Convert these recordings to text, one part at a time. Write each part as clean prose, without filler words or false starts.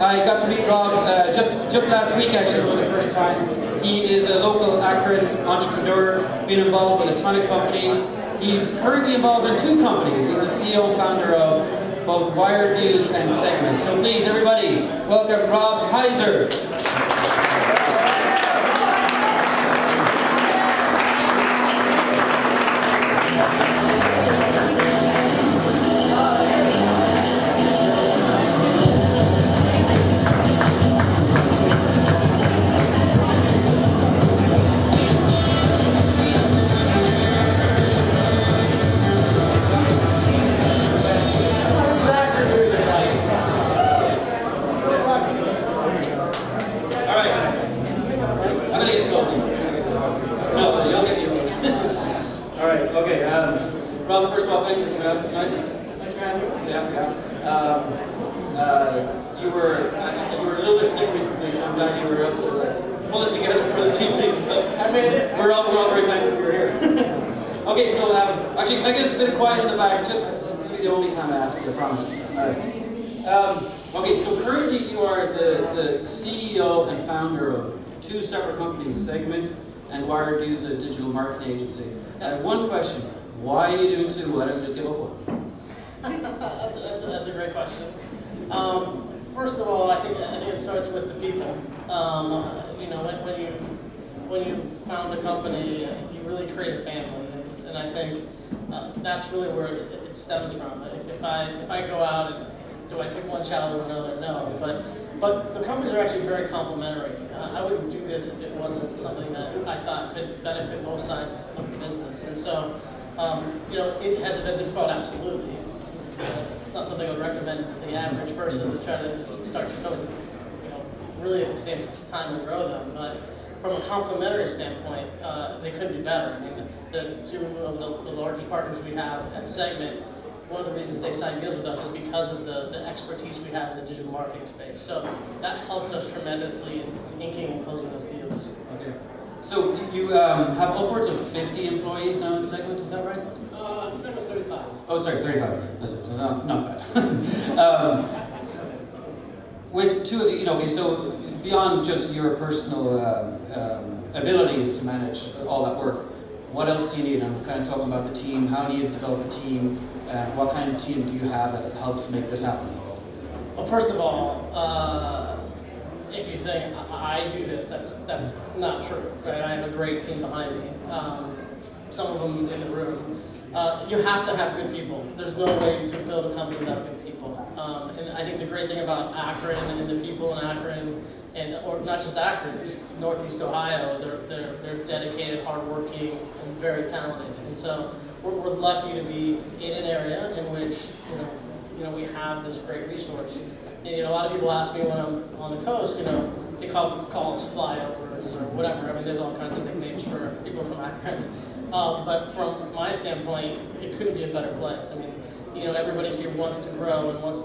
I got to meet Rob just last week actually for the first time. He is a local Akron entrepreneur, been involved with a ton of companies. He's currently involved in 2 companies. He's the CEO and founder of both WiredViews and Segmint. So please, everybody, welcome Rob Heiser. Rob, first of all, thanks for coming out tonight. Thanks for having me. Yeah. You were a little bit sick recently, so I'm glad you were able to pull it together for this evening. So I made it. We're all very thankful you're here. Okay, so actually, can I get a bit of quiet in the back? Just this will be the only time I ask you, I promise. All right. Okay, so currently you are the CEO and founder of 2 separate companies, Segmint and WiredViews, a digital marketing agency. One question. Why are you doing 2? Why don't you just give up one? That's a great question. First of all, I think it starts with the people. You know, when you found a company, you really create a family, and I think that's really where it stems from. If I go out and do I pick one child or another? No, but the companies are actually very complementary. I wouldn't do this if it wasn't something that I thought could benefit both sides of the business, and so. You know, it has been difficult, absolutely. It's not something I would recommend the average person to try to start to notice. It's, you know, really at the same time to grow them. But from a complementary standpoint, they couldn't be better. I mean, the 2 of the largest partners we have at Segmint, one of the reasons they signed deals with us is because of the expertise we have in the digital marketing space. So that helped us tremendously in inking and closing those deals. Okay. So you have upwards of 50 employees now in Segmint, is that right? Segment's 35. Oh, sorry, 35. That's not bad. With 2 of the, okay, so beyond just your personal abilities to manage all that work, what else do you need? I'm kind of talking about the team. How do you develop a team? What kind of team do you have that helps make this happen? Well, first of all, if you say I do this, that's not true, right? I have a great team behind me. Some of them in the room. You have to have good people. There's no way to build a company without good people. And I think the great thing about Akron and the people in Akron, or not just Akron, just Northeast Ohio, they're dedicated, hardworking, and very talented. And so we're lucky to be in an area in which you know we have this great resource. And, a lot of people ask me when I'm on the coast, they call us flyovers or whatever. I mean, there's all kinds of nicknames for people from Akron. But from my standpoint, it couldn't be a better place. I mean, everybody here wants to grow and wants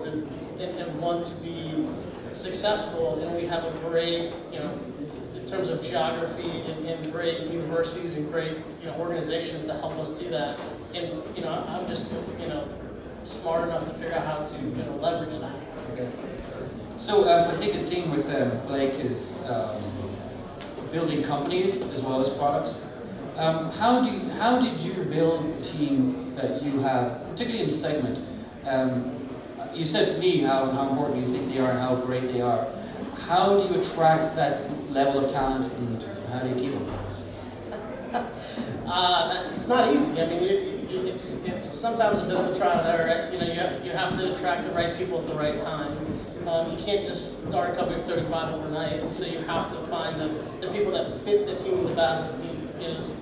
to be successful, and we have a great, in terms of geography and great universities and great, organizations that help us do that. And, I'm just, smart enough to figure out how to, leverage that. Okay. So I think the theme with Blake is building companies as well as products. How did you build the team that you have, particularly in Segmint? You said to me how important you think they are and how great they are. How do you attract that level of talent, and how do you keep them? It's not easy. I mean, it's sometimes a bit of a trial and error. You have to attract the right people at the right time. You can't just start a company of 35 overnight, and so you have to find the people that fit the team the best.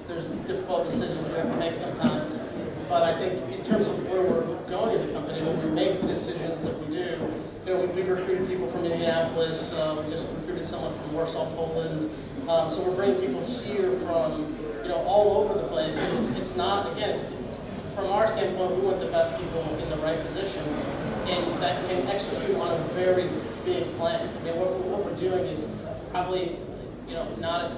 There's difficult decisions you have to make sometimes, but I think in terms of where we're going as a company, when we make the decisions that we do, we've recruited people from Indianapolis. We just recruited someone from Warsaw, Poland. So we're bringing people here from all over the place. It's not, again, from our standpoint, we want the best people in the right positions and that can execute on a very big plan. I mean, what we're doing is probably not a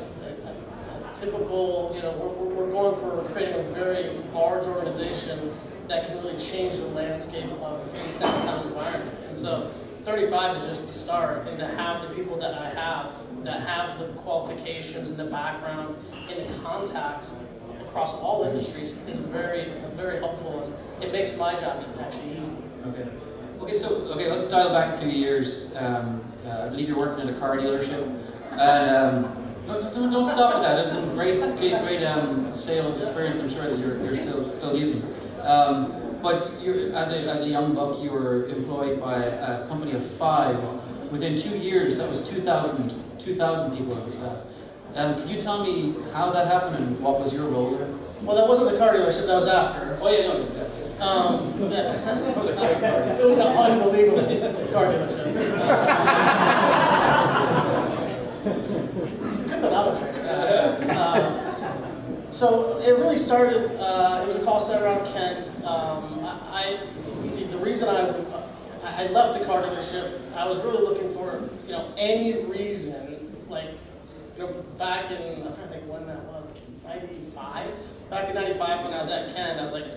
typical, we're going for creating a very large organization that can really change the landscape of this downtown environment. And so 35 is just the start, and to have the people that I have that have the qualifications and the background and the contacts across all industries is very, very helpful, and it makes my job actually easy. Okay, let's dial back a few years. I believe you're working at a car dealership, and don't stop at that. It's a great sales experience. I'm sure that you're still using. But as a young buck, you were employed by a company of 5. Within 2 years, that was 2,000 people on the staff. Can you tell me how that happened and what was your role there? Well, that wasn't the car dealership, that was after. Oh yeah, no, exactly. It was an unbelievable car dealership. Could have been auto trader. So it really started, it was a call center out of Kent. The reason I left the car dealership, I was really looking for, any reason, like, back in, I'm trying to think when that was, 95? Back in 95 when I was at Kent, I was like,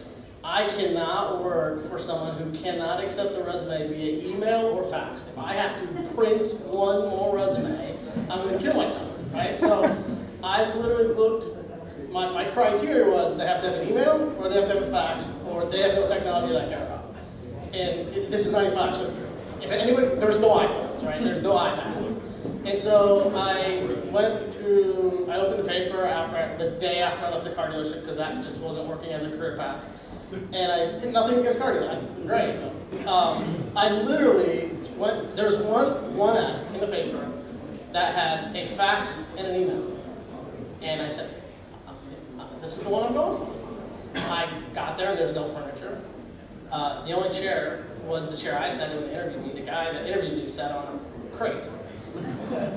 I cannot work for someone who cannot accept a resume via email or fax. If I have to print one more resume, I'm going to kill myself, right? So I literally looked, my criteria was they have to have an email, or they have to have a fax, or they have no technology that I care about. And this is 95, so if anybody, there's no iPhones, right? There's no iPads. And so I went through, I opened the paper the day after I left the car dealership, because that just wasn't working as a career path. And nothing against car dealership, great. I literally went, there was one ad in the paper that had a fax and an email. And I said, this is the one I'm going for. I got there and there's no furniture. The only chair was the chair I sat in when they interviewed me. The guy that interviewed me sat on a crate.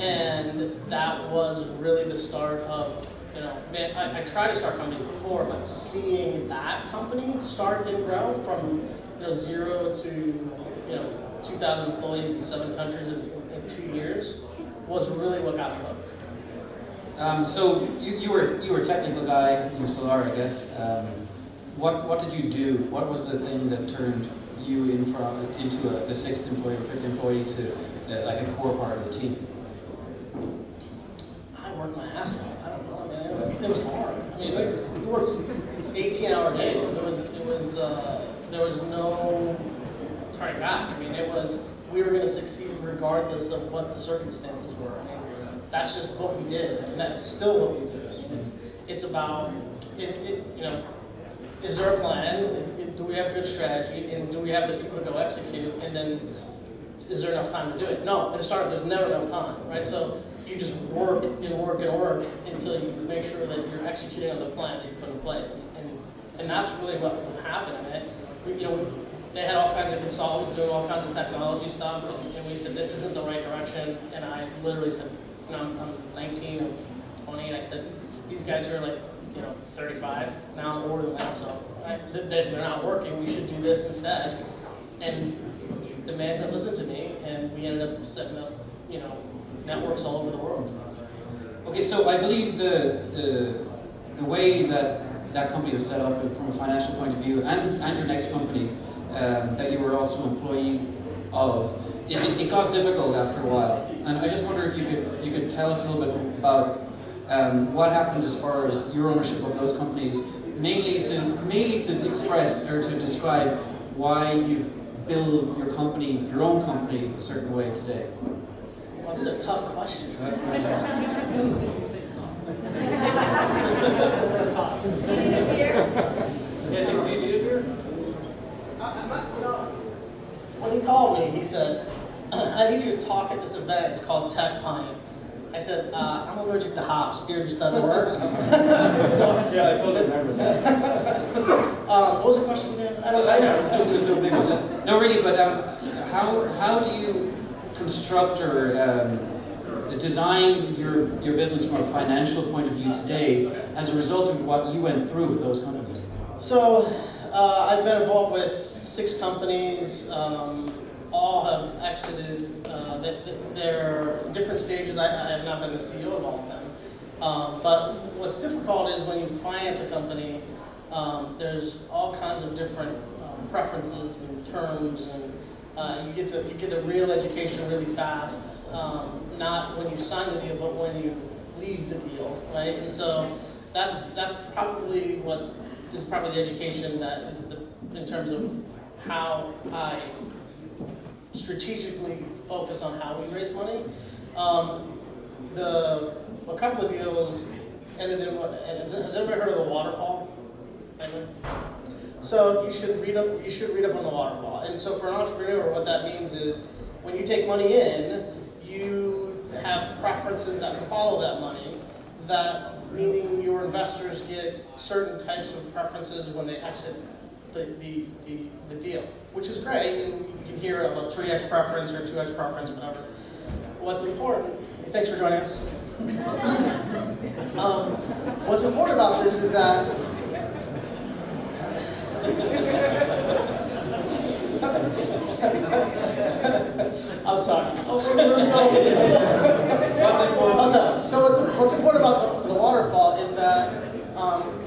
And that was really the start of, I tried to start companies before, but seeing that company start and grow from 0 to 2,000 employees in 7 countries in 2 years was really what got me hooked. So you were a technical guy, you were Solar, I guess. What did you do? What was the thing that turned you into the 6th employee or 5th employee to like a core part of the team? I worked my ass off. I don't know. It was hard. I mean, we worked 18-hour days. There was no turning back. I mean, we were going to succeed regardless of what the circumstances were. I mean, that's just what we did, and that's still what we do. I mean, it's about, is there a plan? Do we have good strategy? And do we have the people to go execute? And then, is there enough time to do it? No, at the start, there's never enough time, right? So you just work and work and work until you make sure that you're executing on the plan that you put in place. And that's really what happened. They had all kinds of consultants doing all kinds of technology stuff, and we said, this isn't the right direction. And I literally said, I'm 19, I'm 20, and I said, these guys are like, 35, now I'm older than that, so they're not working, we should do this instead. And the management listened to me, and we ended up setting up, networks all over the world. Okay, so I believe the way that company was set up from a financial point of view, and your next company that you were also an employee of, it got difficult after a while. And I just wonder if you could tell us a little bit about what happened as far as your ownership of those companies, mainly to express or to describe why you build your own company, a certain way today. Well, these are tough questions. When he called me, he said, I need you to talk at this event. It's called TechPint. I said, I'm allergic to hops. Beer just doesn't work. Yeah, I totally remember that. What was the question again? I don't know. It was so big. No, really, but how do you construct or design your business from a financial point of view today as a result of what you went through with those companies? So I've been involved with 6 companies. All have exited. They're different stages. I have not been the CEO of all of them. But what's difficult is when you finance a company, there's all kinds of different preferences and terms, You get the real education really fast, not when you sign the deal, but when you leave the deal, right? And so that's probably the education that is in terms of how I strategically focus on how we raise money. A couple of deals ended in what, has anybody heard of the waterfall? Anyone? So you should read up on the waterfall. And so for an entrepreneur, what that means is when you take money in, you have preferences that follow that money. That meaning your investors get certain types of preferences when they exit the deal, which is great. And you can hear of a 3x preference or 2x preference, whatever. What's important? Thanks for joining us. What's important about this is that I'm sorry. So what's important about the waterfall is that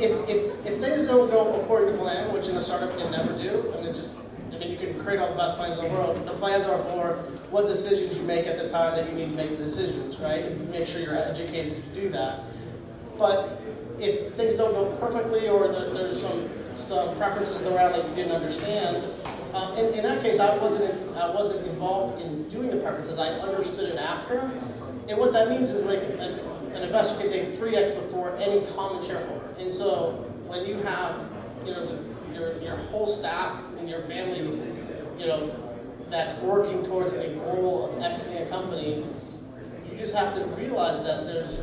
if things don't go according to plan, which in a startup can never do, you can create all the best plans in the world. The plans are for what decisions you make at the time that you need to make the decisions, right? And make sure you're educated to do that. But if things don't go perfectly, or there's some preferences around that you didn't understand, in that case, I wasn't involved in doing the preferences. I understood it after. And what that means is like an investor can take 3x before any common shareholder. And so when you have your whole staff and your family, that's working towards a goal of exiting a company, you just have to realize that there's,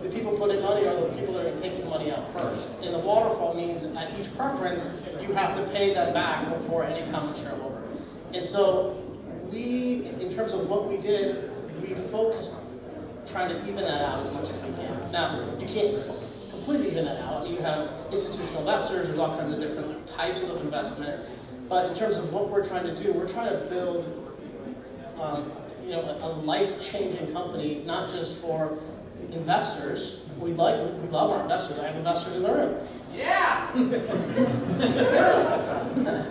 the people putting money are the people that are going to take the money out first. And the waterfall means at each preference, you have to pay them back before any common shareholder. And so we, in terms of what we did, we focused trying to even that out as much as we can. Now, you can't completely even that out. You have institutional investors, there's all kinds of different types of investment. But in terms of what we're trying to do, we're trying to build a life-changing company, not just for investors. We love our investors. I have investors in the room. Yeah!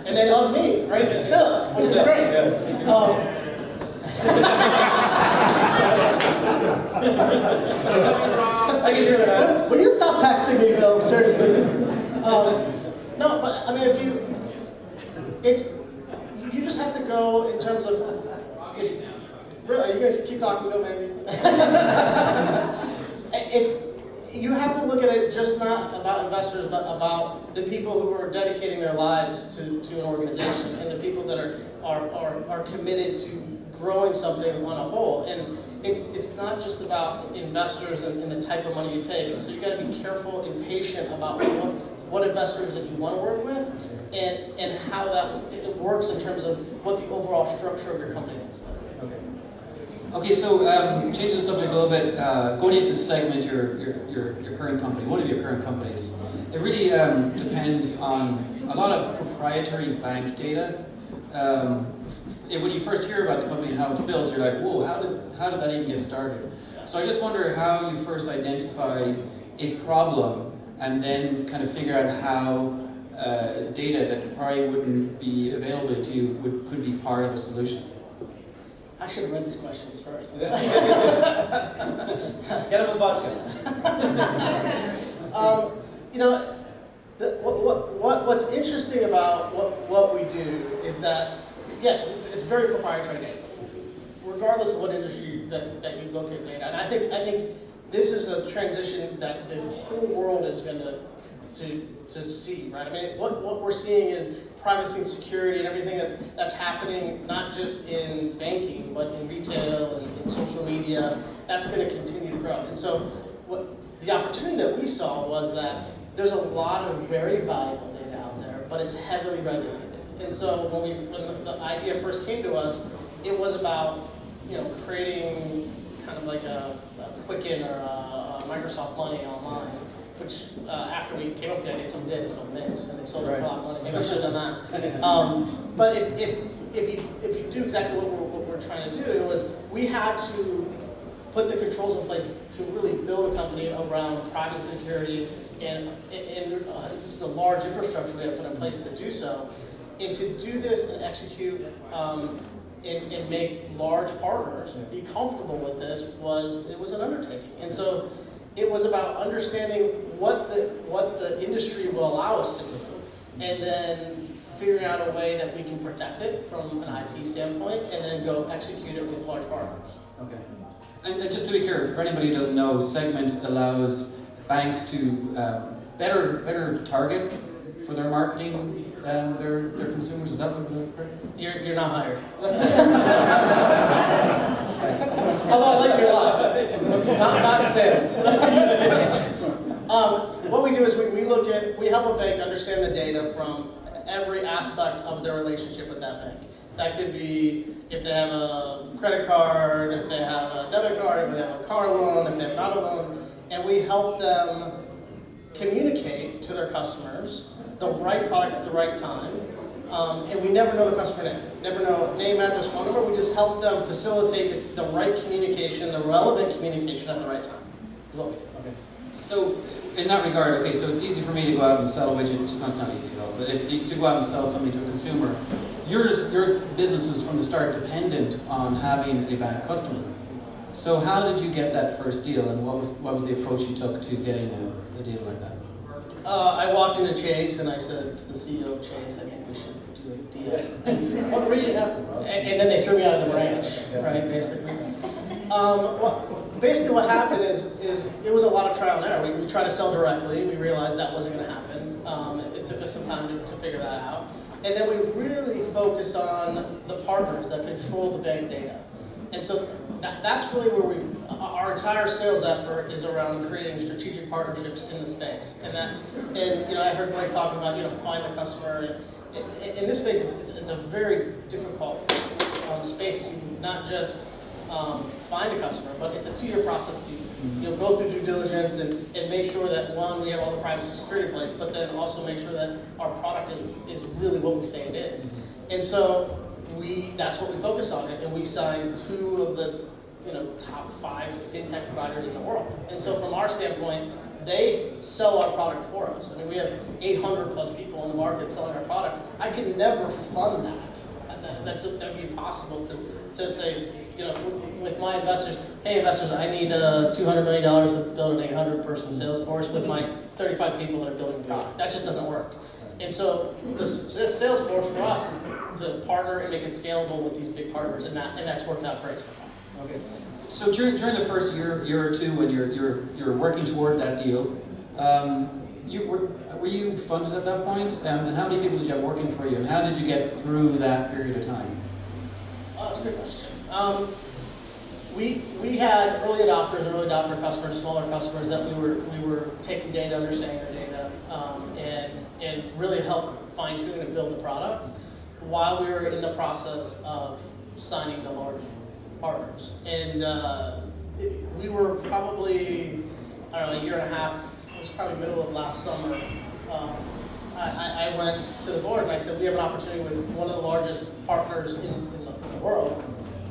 And they love me, right? Still, which is great. I can hear that. Will you stop texting me, Bill? Seriously. No, but I mean, you just have to go in terms of. Really, you guys keep talking, Bill, maybe. If you have to look at it just not about investors, but about the people who are dedicating their lives to an organization, and the people that are committed to growing something on a whole. And it's not just about investors and the type of money you take. And so you got to be careful and patient about what investors that you want to work with, and how it works in terms of what the overall structure of your company looks like. Okay. Okay, so changing the subject a little bit, going into Segmint, your current company, one of your current companies, it really depends on a lot of proprietary bank data. When you first hear about the company and how it's built, you're like, whoa, how did that even get started? So I just wonder how you first identify a problem and then kind of figure out how data that probably wouldn't be available to you could be part of a solution. I should have read these questions first. Get him a vodka. What's interesting about what we do is that, yes, it's very proprietary data, regardless of what industry that you look at data. And I think this is a transition that the whole world is going to see, right? I mean, what we're seeing is privacy and security and everything that's happening, not just in banking, but in retail and in social media. That's going to continue to grow. And so the opportunity that we saw was that there's a lot of very valuable data out there, but it's heavily regulated. And so when the idea first came to us, it was about creating kind of like a Quicken or a Microsoft Money online, which after we came up with the idea, someone did, it's called Mint, and they sold it for a lot of money. Maybe I should have done that. But if you do exactly what we're trying to do, it was we had to put the controls in place to really build a company around privacy, security, and this is a large infrastructure we had to put in place to do so. And to do this and execute and make large partners be comfortable with this was an undertaking. And so it was about understanding what the industry will allow us to do, and then figuring out a way that we can protect it from an IP standpoint, and then go execute it with large partners. Okay. And just to be clear, for anybody who doesn't know, Segmint allows banks to better target for their marketing their consumers. Is that what correct? You're not hired. Although I like you a lot, not sales. What we do is we help a bank understand the data from every aspect of their relationship with that bank. That could be if they have a credit card, if they have a debit card, if they have a car loan, if they have an auto loan, and we help them communicate to their customers the right product at the right time. And we never know the customer name. Never know name, address, phone number. We just help them facilitate the right communication, the relevant communication at the right time. Okay. So in that regard, okay, so it's easy for me to go out and sell a widget. No, it's not easy though, but to go out and sell something to a consumer. Your business was from the start dependent on having a bank customer. So how did you get that first deal, and what was the approach you took to getting a deal like that? I walked into Chase and I said to the CEO of Chase, I think we should do a deal. What really happened, bro? And then they threw me out of the branch, right, basically. Basically what happened is it was a lot of trial and error. We tried to sell directly. We realized that wasn't going to happen. It took us some time to figure that out. And then we really focused on the partners that control the bank data. And so that's really where our entire sales effort is around creating strategic partnerships in the space. And I heard Blake talking about find the customer. In this space, it's a very difficult space to not just find a customer, but it's a 2-year process to go through due diligence and make sure that one, we have all the privacy and security in place, but then also make sure that our product is really what we say it is. And so that's what we focused on, and we signed 2 of the top 5 fintech providers in the world. And so from our standpoint, they sell our product for us. I mean, we have 800 plus people in the market selling our product. I could never fund that. That'd be impossible to say, with my investors, hey investors, I need $200 million to build an 800-person sales force with my 35 people that are building the product. That just doesn't work. And so the sales force for us is to partner and make it scalable with these big partners, and that's worked out great so far. Okay. So during the first year or two, when you're working toward that deal, were you funded at that point? And how many people did you have working for you? And how did you get through that period of time? Oh, that's a good question. We had early adopters and early adopter customers, smaller customers that we were taking data, understanding their data, and really help fine tune and build the product while we were in the process of signing the large partners. And we were probably, I don't know, a year and a half. It was probably middle of last summer. I went to the board and I said, we have an opportunity with one of the largest partners in the world.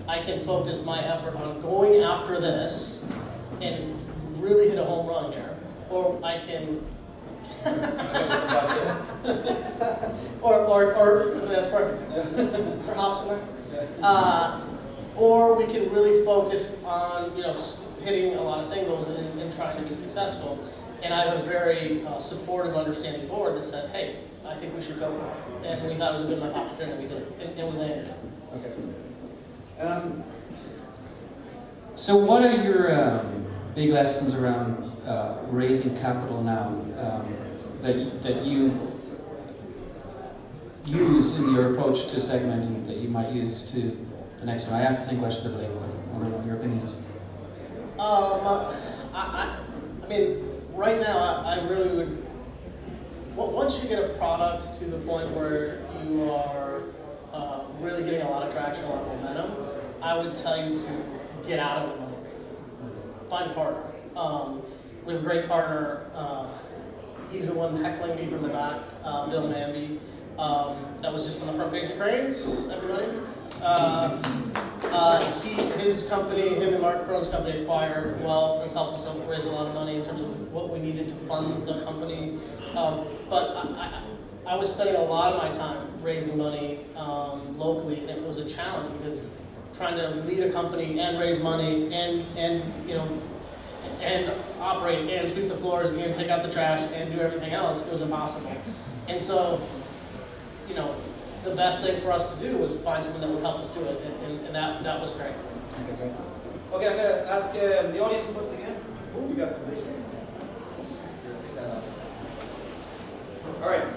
I can focus my effort on going after this and really hit a home run here, or I can, or that's perfect. Perhaps or we can really focus on hitting a lot of singles and trying to be successful. And I have a very supportive, understanding board that said, hey, I think we should go for it. And we thought it was a good enough opportunity, we did, and we landed it. Okay. So what are your big lessons around raising capital now that you use in your approach to segmenting that you might use to the next one? I asked the same question to Blake, but I wonder what your opinion is. I mean, right now, I really would, once you get a product to the point where you are really getting a lot of traction, a lot of momentum, I would tell you to get out of the money raising. Find a partner. We have a great partner. He's the one heckling me from the back, Bill Manby. That was just on the front page of Cranes, everybody. His company, him and Mark Crone's company, Acquire Wealth, has helped us raise a lot of money in terms of what we needed to fund the company. But I was spending a lot of my time raising money locally, and it was a challenge because trying to lead a company and raise money and you know, and operate and sweep the floors and take out the trash and do everything else, it was impossible. And so, you know, the best thing for us to do was find someone that would help us do it, and that was great. Okay, great. Okay, I'm going to ask the audience once again. Ooh, we got some vision. All right.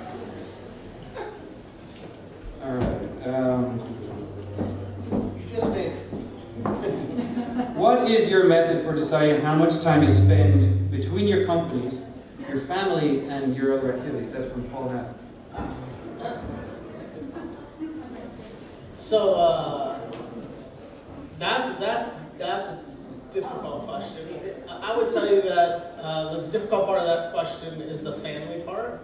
All right. You just made it. What is your method for deciding how much time you spend between your companies, your family, and your other activities? That's from Paul Hatt. So that's a difficult question. I would tell you that the difficult part of that question is the family part.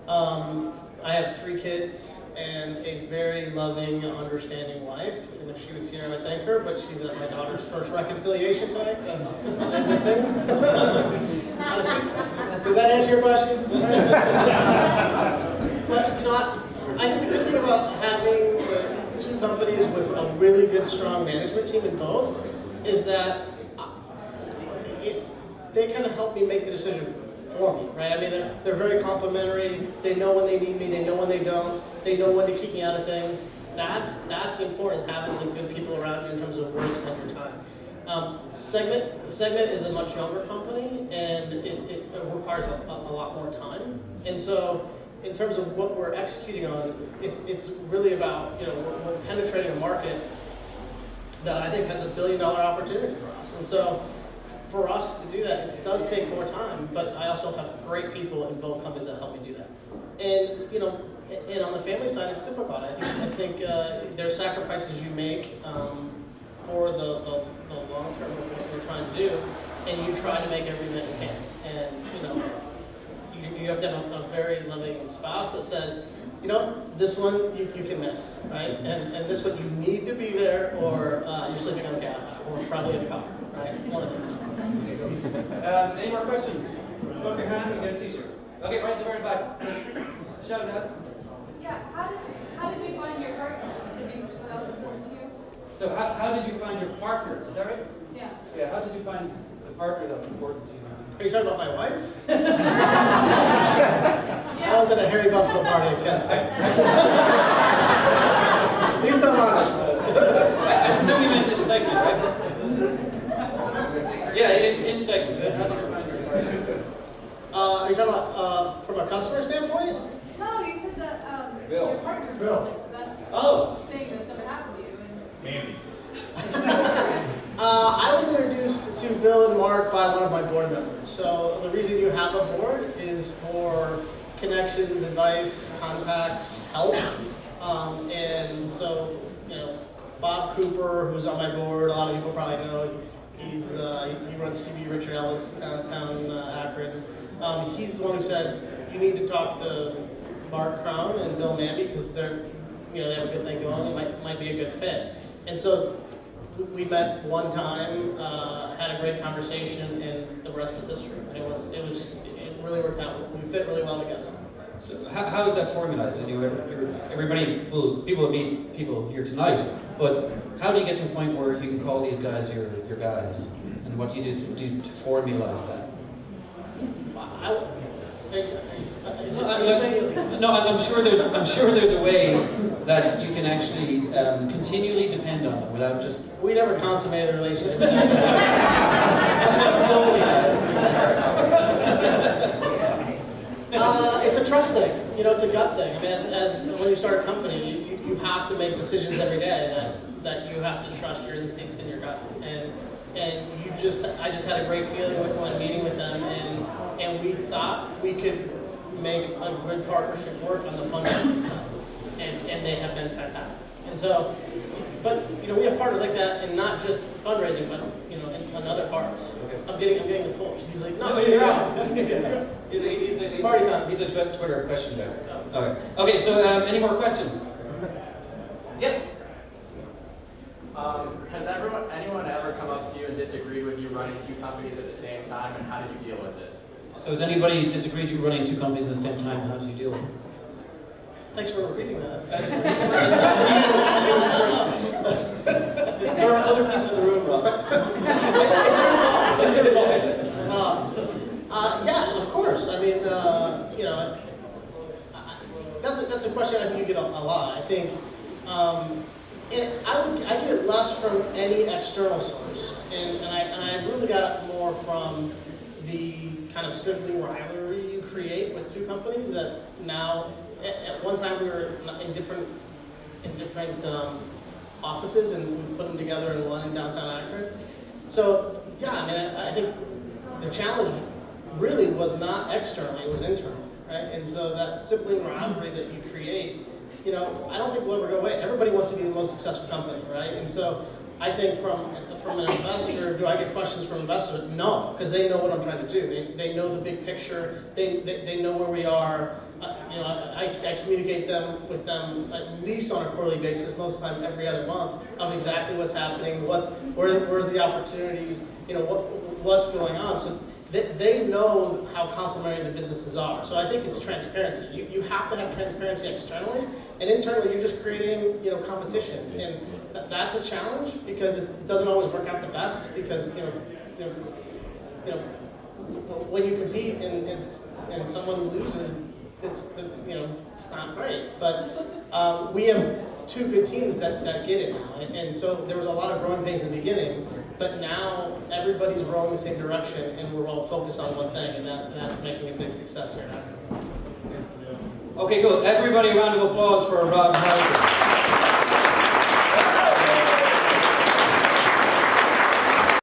I have 3 kids and a very loving, understanding wife. And if she was here, I would thank her, but she's at my daughter's first reconciliation tonight, so I'm missing. Does that answer your question? But not. I think the good thing about having 2 companies with a really good, strong management team in both is that they kind of help me make the decision for me, right? I mean, they're very complimentary. They know when they need me. They know when they don't. They know when to keep me out of things. That's important, is having the good people around you in terms of where to spend your time. Segmint is a much younger company, and it requires a lot more time. And so, in terms of what we're executing on, it's really about, you know, we're penetrating a market that I think has a $1 billion opportunity for us. And so, for us to do that, it does take more time, but I also have great people in both companies that help me do that. And, you know, and on the family side, it's difficult. I think there's sacrifices you make for the long term of what you're trying to do, and you try to make everything that you can. And, you know, you have to have a very loving spouse that says, you know, this one you can miss, right? And this one you need to be there, or you're sleeping on the couch, or probably in a car, right? One of those. Any more questions? Put up your hand and get a t-shirt. Okay, right in the very back. Shout it out. Yeah, how did you find your partner? That was important to you? So how did you find your partner? Is that right? Yeah. Yeah, how did you find the partner that was important to you? Are you talking about my wife? I was at a Harry Buffalo party at Kent State. He's still honest. I presume you meant in Segmint, right? Yeah, it's in Segmint. How did you find your partner? Are you talking about from a customer standpoint? No, you said that Bill. your partner was Bill. like the best thing that's ever happened to you. Mandy. I was introduced to Bill and Mark by one of my board members. So the reason you have a board is for connections, advice, contacts, help. And so, you know, Bob Cooper, who's on my board, a lot of people probably know, he runs CB Richard Ellis downtown Akron. He's the one who said, you need to talk to Mark Crown and Bill Mandy because they're, you know, they have a good thing going. It might be a good fit. And so we met one time, had a great conversation, and the rest is history. And it really worked out. We fit really well together. So how is that formalized? People will meet people here tonight, but how do you get to a point where you can call these guys your guys? And what do you do to formalize that? No, I'm sure there's a way that you can actually continually depend on them without just. We never consummated a relationship. It's a trust thing. You know, it's a gut thing. I mean, as when you start a company, you have to make decisions every day that you have to trust your instincts and your gut. And I just had a great feeling when meeting with them, and we thought we could make a good partnership work on the fundraising stuff, and they have been fantastic. And so, but you know, we have partners like that, and not just fundraising, but you know, in other parts. Okay. I'm getting the push. He's like, no, you're out. He's party time. He's a Twitter question guy. Okay. Okay. So, any more questions? Yep. Has anyone ever come up to you and disagreed with you running 2 companies at the same time, and how did you deal with it? So has anybody disagreed you running 2 companies at the same time? How did you deal with it? Thanks for repeating that. There are other people in the room, Rob. It's your fault. Yeah, of course. I mean, you know, that's a question I think you get a lot. I think, and I get it less from any external source, and I really got it more from the kind of sibling rivalry you create with two companies that now, at one time we were in different offices, and we put them together in one in downtown Akron. So yeah, I mean, I think the challenge really was not external, it was internal, right? And so that sibling rivalry that you create, you know, I don't think will ever go away. Everybody wants to be the most successful company, right? And so I think from an investor, do I get questions from investors? No, because they know what I'm trying to do. They know the big picture. They know where we are. You know, I communicate with them at least on a quarterly basis, most of the time every other month, of exactly what's happening, where's the opportunities, you know, what's going on. So they know how complementary the businesses are. So I think it's transparency. You have to have transparency externally, and internally you're just creating, you know, competition. And that's a challenge because it doesn't always work out the best, because you know when you compete and someone loses, it's not great. But we have two good teams that get it now, and so there was a lot of growing pains in the beginning, but now everybody's rowing the same direction, and we're all focused on one thing, and that's making a big success here now. Okay, good. Everybody, a round of applause for Rob and Heiser.